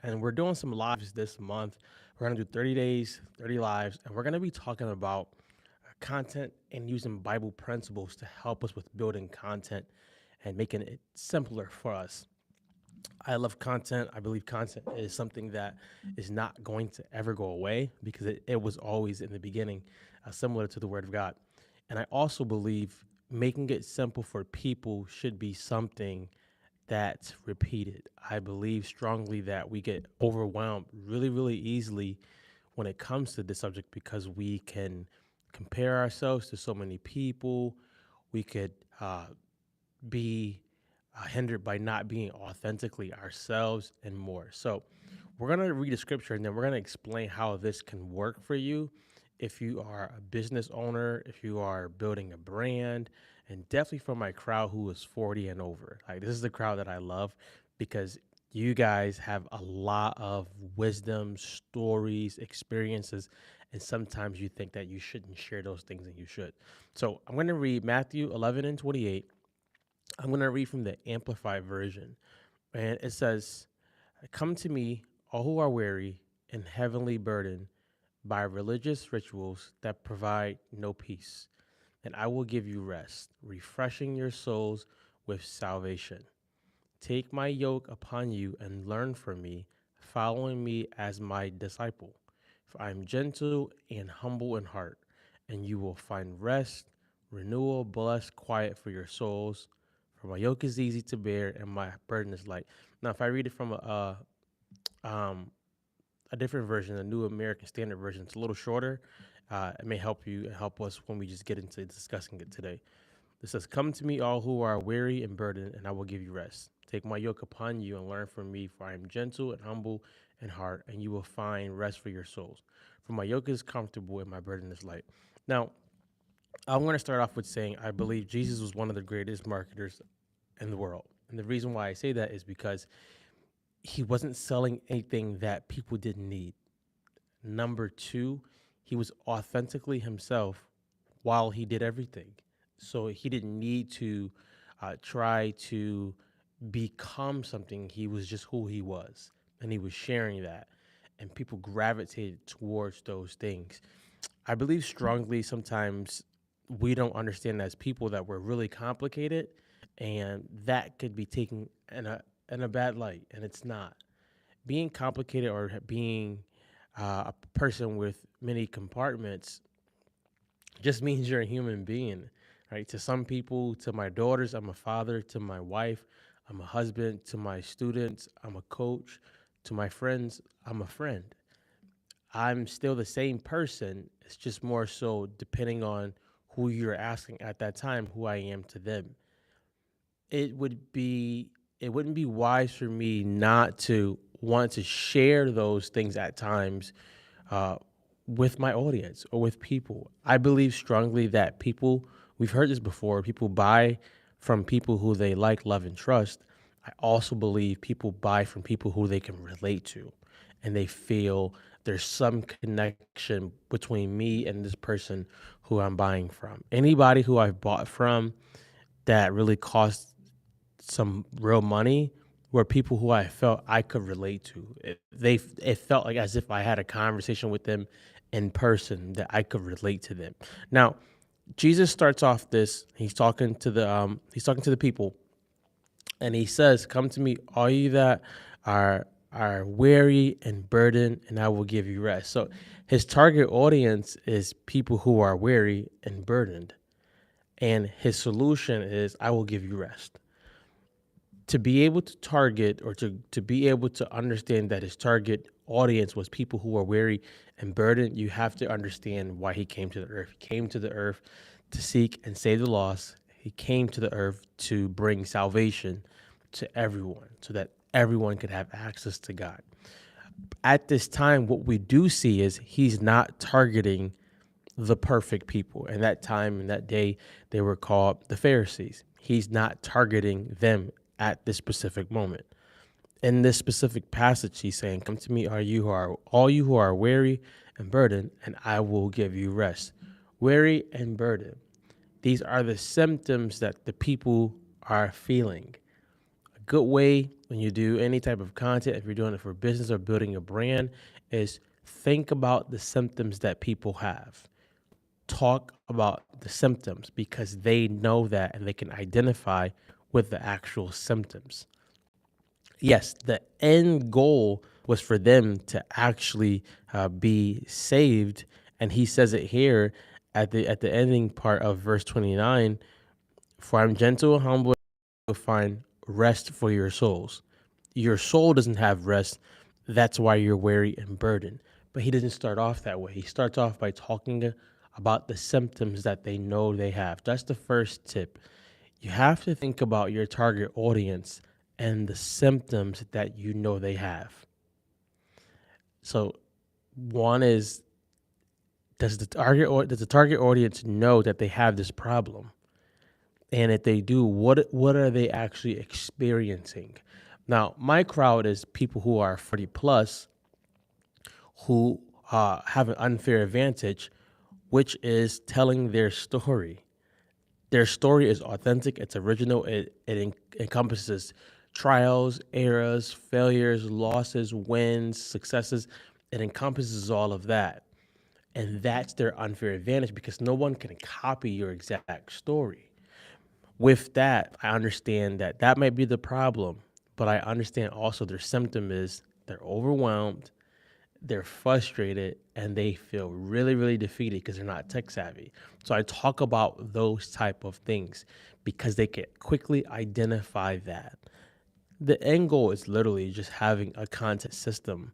And we're doing some lives this month. We're going to do 30 days, 30 lives, and we're going to be talking about content and using Bible principles to help us with building content and making it simpler for us. I love content. I believe content is something that is not going to ever go away because it was always in the beginning, similar to the Word of God. And I also believe making it simple for people should be something that's repeated. I believe strongly that we get overwhelmed really, really easily when it comes to this subject because we can compare ourselves to so many people. We could be hindered by not being authentically ourselves and more. So, we're going to read a scripture and then we're going to explain how this can work for you if you are a business owner, if you are building a brand, and definitely for my crowd who is 40 and over. Like, this is the crowd that I love because you guys have a lot of wisdom, stories, experiences, and sometimes you think that you shouldn't share those things and you should. So, I'm going to read Matthew 11 and 28. I'm going to read from the Amplified version. And it says, "Come to me, all who are weary and heavily burdened by religious rituals that provide no peace, and I will give you rest, refreshing your souls with salvation. Take my yoke upon you and learn from me, following me as my disciple. For I am gentle and humble in heart, and you will find rest, renewal, blessed quiet for your souls. For my yoke is easy to bear, and my burden is light." Now, if I read it from um, a different version, a New American Standard version, it's a little shorter. It may help you and help us when we just get into discussing it today. It says, "Come to me, all who are weary and burdened, and I will give you rest. Take my yoke upon you and learn from me, for I am gentle and humble in heart, and you will find rest for your souls. For my yoke is comfortable and my burden is light." Now, I'm going to start off with saying I believe Jesus was one of the greatest marketers in the world. And the reason why I say that is because he wasn't selling anything that people didn't need. Number two, he was authentically himself while he did everything. So he didn't need to try to become something. He was just who he was. And he was sharing that. And people gravitated towards those things. I believe strongly sometimes we don't understand as people that we're really complicated. And that could be taken in a bad light. And it's not. Being complicated or being a person with many compartments just means you're a human being, right? To some people, to my daughters, I'm a father. To my wife, I'm a husband. To my students, I'm a coach. To my friends, I'm a friend. I'm still the same person. It's just more so depending on who you're asking at that time, who I am to them. It would be it wouldn't be wise for me not to want to share those things at times uh, with my audience or with people. I believe strongly that people, we've heard this before, people buy from people who they like, love, and trust. I also believe people buy from people who they can relate to and they feel there's some connection between me and this person who I'm buying from. Anybody who I've bought from that really cost some real money were people who I felt I could relate to. It felt like as if I had a conversation with them in person that I could relate to them. Now, Jesus starts off this. He's talking to the people, and he says, "Come to me, all you that are weary and burdened, and I will give you rest." So, his target audience is people who are weary and burdened, and his solution is, "I will give you rest." To be able to target or to be able to understand that his target audience was people who are weary and burdened, you have to understand why he came to the earth. He came to the earth to seek and save the lost. He came to the earth to bring salvation to everyone so that everyone could have access to God. At this time, what we do see is he's not targeting the perfect people. And that time and that day, they were called the Pharisees. He's not targeting them at this specific moment. In this specific passage, he's saying, "Come to me, all you who are weary and burdened, and I will give you rest." Weary and burdened. These are the symptoms that the people are feeling. A good way when you do any type of content, if you're doing it for business or building a brand, is think about the symptoms that people have. Talk about the symptoms because they know that and they can identify with the actual symptoms. Yes, the end goal was for them to actually be saved, and he says it here at the ending part of verse 29. For I'm gentle and humble, you'll find rest for your souls. Your soul doesn't have rest. That's why you're weary and burdened. But he doesn't start off that way. He starts off by talking about the symptoms that they know they have. That's the first tip. You have to think about your target audience and the symptoms that you know they have. So, one is, does the target audience know that they have this problem? And if they do, what are they actually experiencing? Now, my crowd is people who are 40 plus who have an unfair advantage, which is telling their story. Their story is authentic, it's original, it encompasses trials, errors, failures, losses, wins, successes. It encompasses all of that. And that's their unfair advantage because no one can copy your exact story. With that, I understand that that might be the problem, but I understand also their symptom is they're overwhelmed, they're frustrated, and they feel really, really defeated because they're not tech savvy. So I talk about those type of things because they can quickly identify that. The end goal is literally just having a content system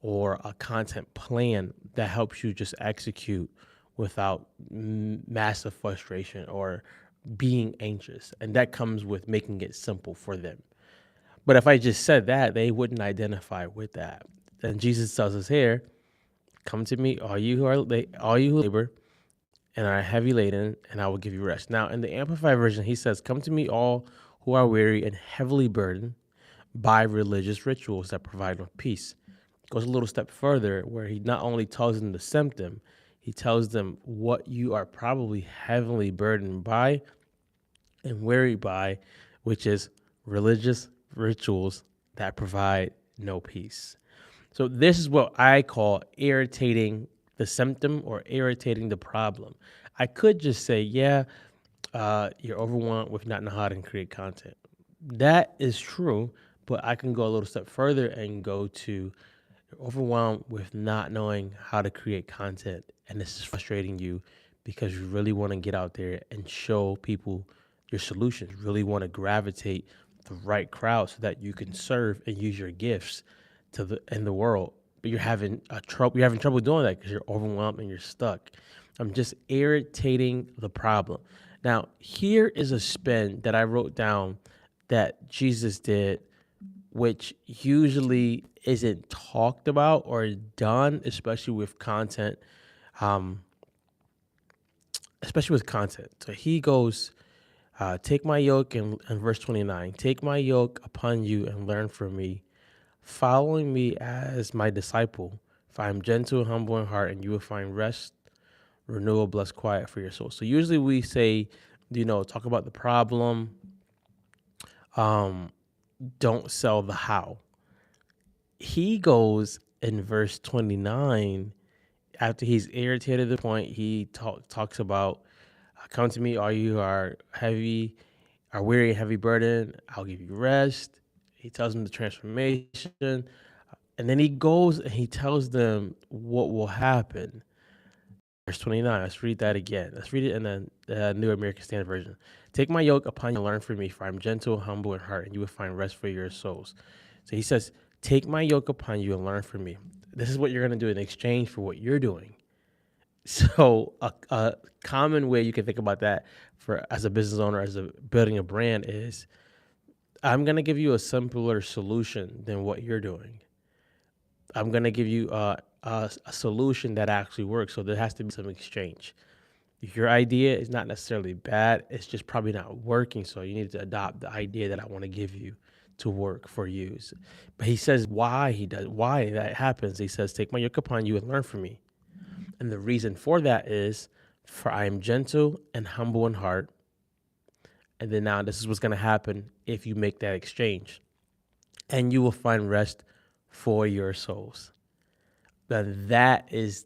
or a content plan that helps you just execute without massive frustration or being anxious. And that comes with making it simple for them. But if I just said that, they wouldn't identify with that. And Jesus tells us here, come to me, all you who labor and are heavy laden, and I will give you rest. Now, in the Amplified version, he says, come to me, all who are weary and heavily burdened by religious rituals that provide no peace. Goes a little step further where he not only tells them the symptom, he tells them what you are probably heavily burdened by and wearied by, which is religious rituals that provide no peace. So this is what I call irritating the symptom or irritating the problem. I could just say, yeah, you're overwhelmed with not knowing how to create content. That is true, but I can go a little step further and go to you're overwhelmed with not knowing how to create content, and this is frustrating you because you really want to get out there and show people your solutions, really want to gravitate the right crowd so that you can serve and use your gifts in the world. But you're having trouble doing that because you're overwhelmed and you're stuck. I'm just irritating the problem. Now, here is a spin that I wrote down that Jesus did, which usually isn't talked about or done, especially with content. Um, Especially with content. So he goes, take my yoke in verse 29, take my yoke upon you and learn from me, following me as my disciple. For I am gentle and humble in heart, and you will find rest, renewal, blessed quiet for your soul. So usually we say, talk about the problem. Don't sell the how. He goes in verse 29, after he's irritated the point, he talks about, come to me, all you are weary and heavy burden, I'll give you rest. He tells them the transformation. And then he goes and he tells them what will happen. Verse 29, let's read that again. Let's read it in the New American Standard Version. Take my yoke upon you and learn from me, for I'm gentle, humble in heart, and you will find rest for your souls. So he says, take my yoke upon you and learn from me. This is what you're going to do in exchange for what you're doing. So a common way you can think about that as a business owner, building a brand is, I'm going to give you a simpler solution than what you're doing. I'm going to give you a solution that actually works. So there has to be some exchange. Your idea is not necessarily bad. It's just probably not working. So you need to adopt the idea that I want to give you to work for you. But he says why that happens. He says, take my yoke upon you and learn from me. And the reason for that is, for I am gentle and humble in heart. And then now this is what's going to happen if you make that exchange. and you will find rest for your souls. Now that is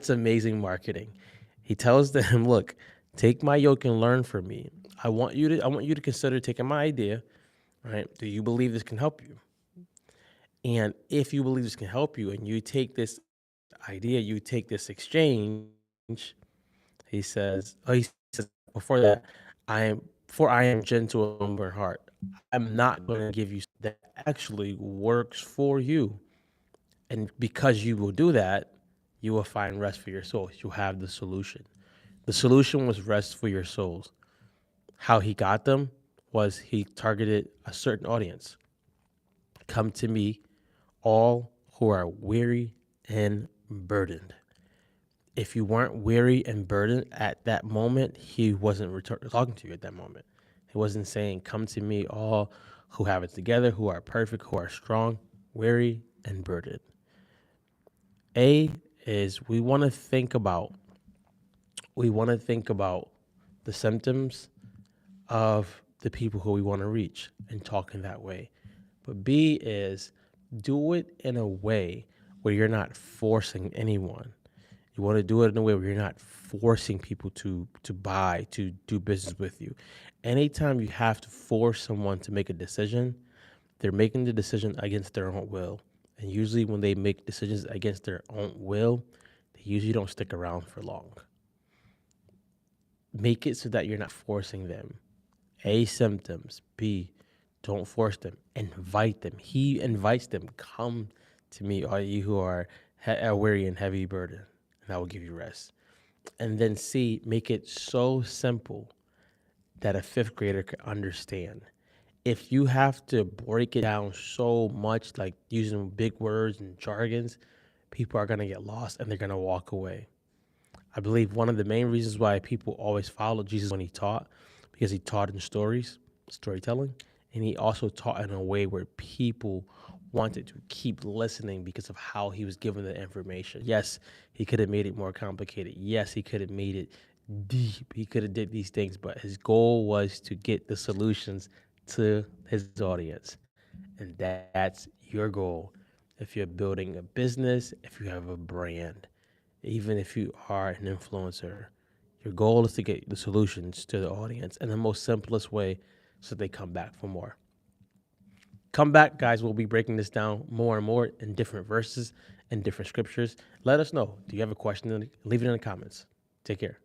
amazing marketing. He tells them, look, take my yoke and learn from me. I want you to consider taking my idea, right? Do you believe this can help you? And if you believe this can help you and you take this idea, you take this exchange, he says before that, I am gentle and humble in heart. I'm not going to give you that actually works for you. And because you will do that, you will find rest for your souls. You have the solution. The solution was rest for your souls. How he got them was he targeted a certain audience. Come to me, all who are weary and burdened. If you weren't weary and burdened at that moment, he wasn't talking to you at that moment. He wasn't saying, come to me, all who have it together, who are perfect, who are strong, weary, and burdened. A is we want to think about the symptoms of the people who we want to reach and talk in that way. But B is do it in a way where you're not forcing anyone. You want to do it in a way where you're not forcing people to buy, to do business with you. Anytime you have to force someone to make a decision, they're making the decision against their own will. And usually when they make decisions against their own will, they usually don't stick around for long. Make it so that you're not forcing them. A, symptoms. B, don't force them. Invite them. He invites them. Come to me, all you who are weary and heavy burden, and I will give you rest. And then C, make it so simple that a fifth grader can understand. If you have to break it down so much, like using big words and jargons, people are going to get lost and they're going to walk away. I believe one of the main reasons why people always follow Jesus when he taught, because he taught in storytelling, and he also taught in a way where people wanted to keep listening because of how he was giving the information. Yes, he could have made it more complicated. Yes, he could have made it deep. He could have did these things, but his goal was to get the solutions to his audience. And that's your goal. If you're building a business, if you have a brand, even if you are an influencer, your goal is to get the solutions to the audience in the most simplest way so they come back for more. Come back, guys. We'll be breaking this down more and more in different verses and different scriptures. Let us know. Do you have a question? Leave it in the comments. Take care.